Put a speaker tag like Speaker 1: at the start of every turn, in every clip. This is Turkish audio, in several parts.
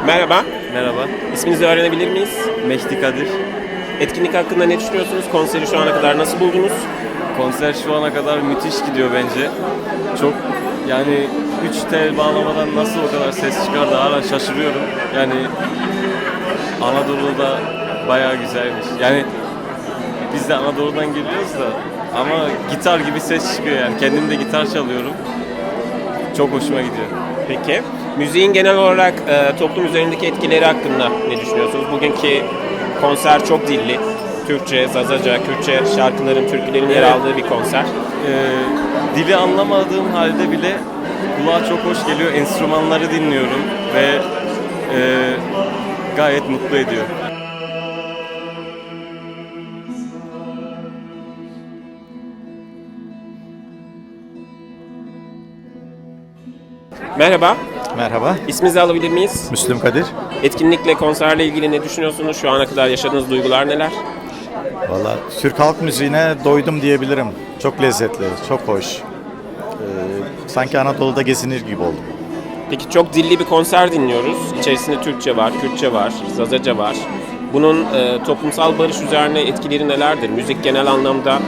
Speaker 1: Merhaba,
Speaker 2: Merhaba,
Speaker 1: isminizi öğrenebilir miyiz?
Speaker 2: Mehdi Kadir.
Speaker 1: Etkinlik hakkında ne düşünüyorsunuz? Konseri şu ana kadar nasıl buldunuz?
Speaker 2: Konser şu ana kadar müthiş gidiyor bence. Çok yani 3 tel bağlamadan nasıl o kadar ses çıkardı hala şaşırıyorum. Yani Anadolu'da bayağı güzelmiş. Yani biz de Anadolu'dan geliyoruz da ama gitar gibi ses çıkıyor yani. Kendim de gitar çalıyorum. Çok hoşuma gidiyor.
Speaker 1: Peki, müziğin genel olarak toplum üzerindeki etkileri hakkında ne düşünüyorsunuz? Bugünkü konser çok dilli. Türkçe, Zazaca, Kürtçe şarkıların, türkülerin yer
Speaker 2: Evet.
Speaker 1: aldığı bir konser.
Speaker 2: Dili anlamadığım halde bile kulağa çok hoş geliyor. Enstrümanları dinliyorum ve gayet mutlu ediyor.
Speaker 1: Merhaba,
Speaker 3: Merhaba,
Speaker 1: isminizi alabilir miyiz?
Speaker 3: Müslüm Kadir.
Speaker 1: Etkinlikle, konserle ilgili ne düşünüyorsunuz? Şu ana kadar yaşadığınız duygular neler?
Speaker 3: Valla Türk halk müziğine doydum diyebilirim. Çok lezzetli, çok hoş. Sanki Anadolu'da gezinir gibi oldum.
Speaker 1: Peki çok dilli bir konser dinliyoruz. İçerisinde Türkçe var, Kürtçe var, Zazaca var. Bunun toplumsal barış üzerine etkileri nelerdir? Müzik genel anlamda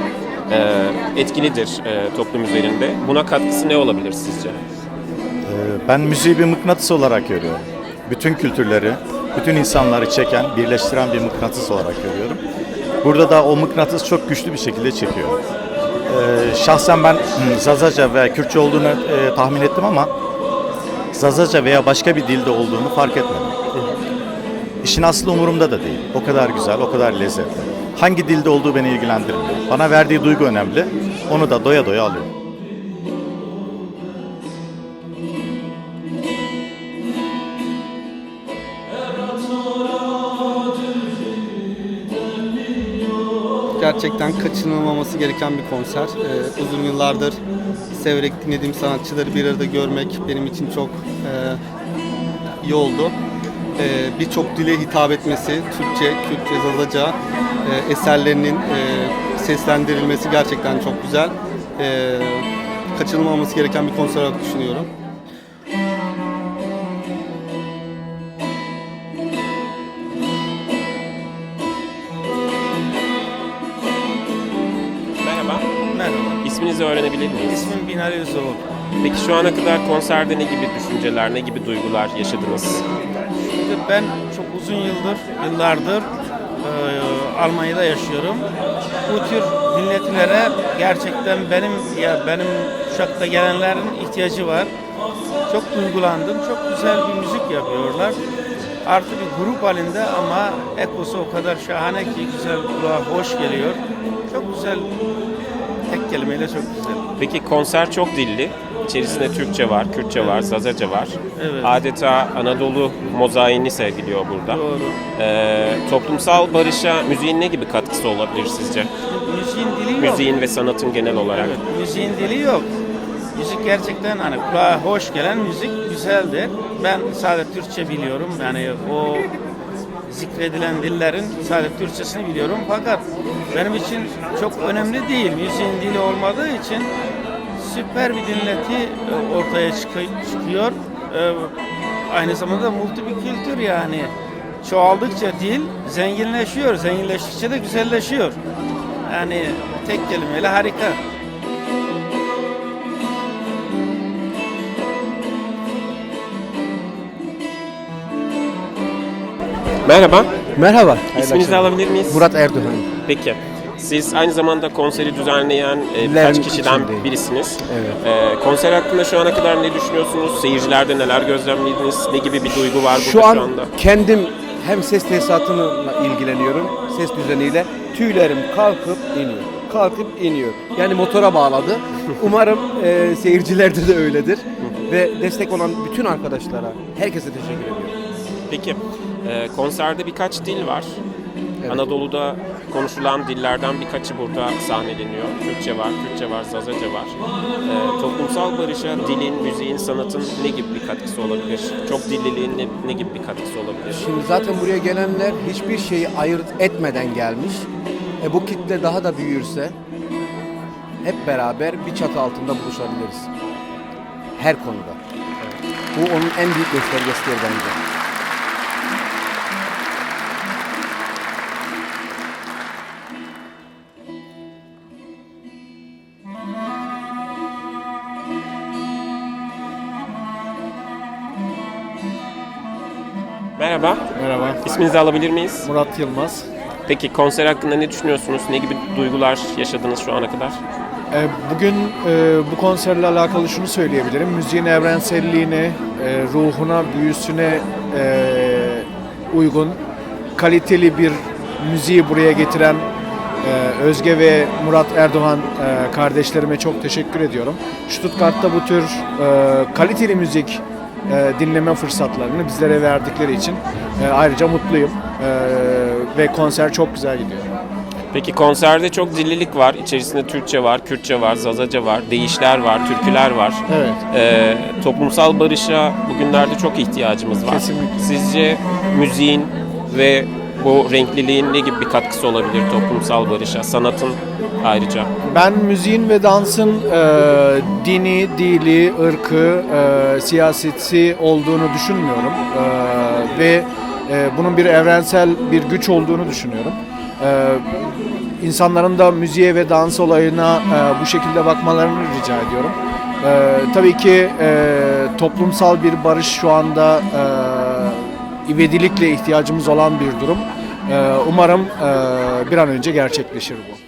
Speaker 1: etkilidir toplum üzerinde. Buna katkısı ne olabilir sizce?
Speaker 3: Ben müziği bir mıknatıs olarak görüyorum. Bütün kültürleri, bütün insanları çeken, birleştiren bir mıknatıs olarak görüyorum. Burada da o mıknatıs çok güçlü bir şekilde çekiyor. Şahsen ben Zazaca ve Kürtçe olduğunu tahmin ettim ama Zazaca veya başka bir dilde olduğunu fark etmedim. İşin aslı umurumda da değil. O kadar güzel, o kadar lezzetli. Hangi dilde olduğu beni ilgilendirmiyor. Bana verdiği duygu önemli. Onu da doya doya alıyorum.
Speaker 4: Gerçekten kaçınılmaması gereken bir konser. Uzun yıllardır severek dinlediğim sanatçıları bir arada görmek benim için çok iyi oldu. Birçok dile hitap etmesi, Türkçe, Kürtçe, Zazaca eserlerinin seslendirilmesi gerçekten çok güzel. Kaçınılmaması gereken bir konser olarak düşünüyorum.
Speaker 1: Merhaba,
Speaker 5: Merhaba,
Speaker 1: isminizi öğrenebilir miyiz?
Speaker 5: ismim Binali Özoğlu.
Speaker 1: Peki şu ana kadar konserde ne gibi düşünceler, ne gibi duygular yaşadınız?
Speaker 5: Şimdi ben çok uzun yıllardır Almanya'da yaşıyorum. Bu tür dinletilere gerçekten benim kuşakta gelenlerin ihtiyacı var. Çok duygulandım, çok güzel bir müzik yapıyorlar. Artı bir grup halinde ama ekosu o kadar şahane ki güzel, kulağa hoş geliyor. Çok güzel, tek kelimeyle çok güzel.
Speaker 1: Peki konser çok dilli. İçerisinde Türkçe var, Kürtçe var, Zazaca var.
Speaker 5: Evet.
Speaker 1: Adeta Anadolu mozaiğini sergiliyor burada.
Speaker 5: Doğru.
Speaker 1: Toplumsal barışa müziğin ne gibi katkısı olabilir sizce?
Speaker 5: Müziğin dili yok.
Speaker 1: Müziğin ve sanatın genel olarak.
Speaker 5: Evet, müziğin dili yok. Müzik gerçekten hani kulağa hoş gelen müzik güzeldir. Ben sadece Türkçe biliyorum. Yani o zikredilen dillerin sadece Türkçesini biliyorum. Fakat benim için çok önemli değil. Müziğin dili olmadığı için süper bir dinleti ortaya çıkıyor. Aynı zamanda multi bir kültür yani. Çoğaldıkça dil zenginleşiyor. Zenginleştikçe de güzelleşiyor. Yani tek kelimeyle harika.
Speaker 1: Merhaba,
Speaker 6: Merhaba.
Speaker 1: isminizi alabilir miyiz?
Speaker 6: Murat Erdoğan.
Speaker 1: Peki. Siz aynı zamanda konseri düzenleyen birkaç
Speaker 6: Lerin
Speaker 1: kişiden
Speaker 6: içindeyim.
Speaker 1: birisiniz.
Speaker 6: Evet.
Speaker 1: Konser hakkında şu ana kadar ne düşünüyorsunuz? Seyircilerde neler gözlemlediniz? Ne gibi bir duygu var burada
Speaker 6: Şu an
Speaker 1: şu anda?
Speaker 6: kendim hem ses tesisatıyla ilgileniyorum, ses düzeniyle. Tüylerim kalkıp iniyor. Kalkıp iniyor. Yani motora bağladı. Umarım seyircilerde de öyledir. Ve destek olan bütün arkadaşlara, herkese teşekkür ediyorum.
Speaker 1: Peki, konserde birkaç dil var.
Speaker 6: Evet.
Speaker 1: Anadolu'da konuşulan dillerden birkaçı burada sahneleniyor. Türkçe var, Kürtçe var, Zazaca var. Toplumsal barışa dilin, müziğin, sanatın ne gibi bir katkısı olabilir? Çok dilliliğin ne gibi bir katkısı olabilir?
Speaker 6: Şimdi zaten buraya gelenler hiçbir şeyi ayırt etmeden gelmiş. Bu kitle daha da büyürse hep beraber bir çatı altında buluşabiliriz. Her konuda. Bu onun en büyük göstergesidir bence.
Speaker 1: Merhaba,
Speaker 7: Merhaba,
Speaker 1: isminizi alabilir miyiz?
Speaker 7: Murat Yılmaz.
Speaker 1: Peki konser hakkında ne düşünüyorsunuz? Ne gibi duygular yaşadınız şu ana kadar?
Speaker 7: Bugün bu konserle alakalı şunu söyleyebilirim. Müziğin evrenselliğine, ruhuna, büyüsüne uygun, kaliteli bir müziği buraya getiren Özge ve Murat Erdoğan kardeşlerime çok teşekkür ediyorum. Stuttgart'ta bu tür kaliteli müzik dinleme fırsatlarını bizlere verdikleri için ayrıca mutluyum. Ve konser çok güzel gidiyor.
Speaker 1: Peki konserde çok dillilik var. İçerisinde Türkçe var, Kürtçe var, Zazaca var, deyişler var, türküler var.
Speaker 7: Evet.
Speaker 1: Toplumsal barışa bugünlerde çok ihtiyacımız var.
Speaker 7: Kesinlikle.
Speaker 1: Sizce müziğin ve bu renkliliğin ne gibi bir katkısı olabilir toplumsal barışa, sanatın ayrıca?
Speaker 7: Ben müziğin ve dansın dini, dili, ırkı, siyaseti olduğunu düşünmüyorum. Ve bunun bir evrensel bir güç olduğunu düşünüyorum. İnsanların da müziğe ve dans olayına bu şekilde bakmalarını rica ediyorum. Tabii ki toplumsal bir barış şu anda ivedilikle ihtiyacımız olan bir durum. Umarım bir an önce gerçekleşir bu.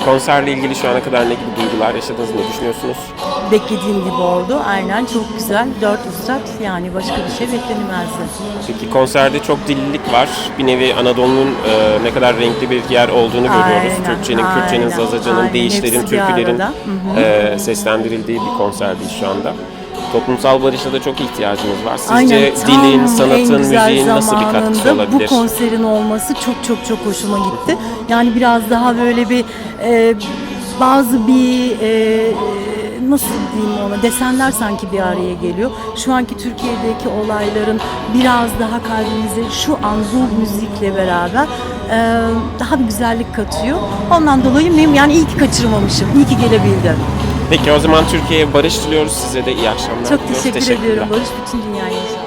Speaker 1: Konserle ilgili şu ana kadar ne gibi duygular yaşadınız, ne düşünüyorsunuz?
Speaker 8: Beklediğim gibi oldu. Aynen çok güzel. 4 üstad yani başka bir şey beklenmezdi.
Speaker 1: Peki konserde çok dillilik var. Bir nevi Anadolu'nun ne kadar renkli bir yer olduğunu görüyoruz.
Speaker 8: Aynen,
Speaker 1: Türkçenin,
Speaker 8: aynen,
Speaker 1: Kürtçenin, Zazaca'nın,
Speaker 8: aynen.
Speaker 1: deyişlerin,
Speaker 8: Hepsi bir
Speaker 1: türkülerin
Speaker 8: arada.
Speaker 1: seslendirildiği bir konserdeyiz şu anda. Toplumsal barışa da çok ihtiyacımız var. Sizce
Speaker 8: Aynen, tam
Speaker 1: dilin,
Speaker 8: en
Speaker 1: sanatın,
Speaker 8: güzel
Speaker 1: müziğin nasıl bir katkısı
Speaker 8: zamanında
Speaker 1: olabilir?
Speaker 8: Bu konserin olması çok hoşuma gitti. Yani biraz daha böyle bir bazı bir nasıl diyeyim ona, desenler sanki bir araya geliyor. Şu anki Türkiye'deki olayların biraz daha kalbimize şu an bu müzikle beraber daha bir güzellik katıyor. Ondan dolayı yani iyi ki kaçırmamışım, iyi ki gelebildim.
Speaker 1: Peki o zaman Türkiye'ye barış diliyoruz. Size de iyi akşamlar
Speaker 8: Çok
Speaker 1: diliyoruz.
Speaker 8: teşekkür
Speaker 1: Teşekkürler.
Speaker 8: ediyorum Barış, bütün dünyaya.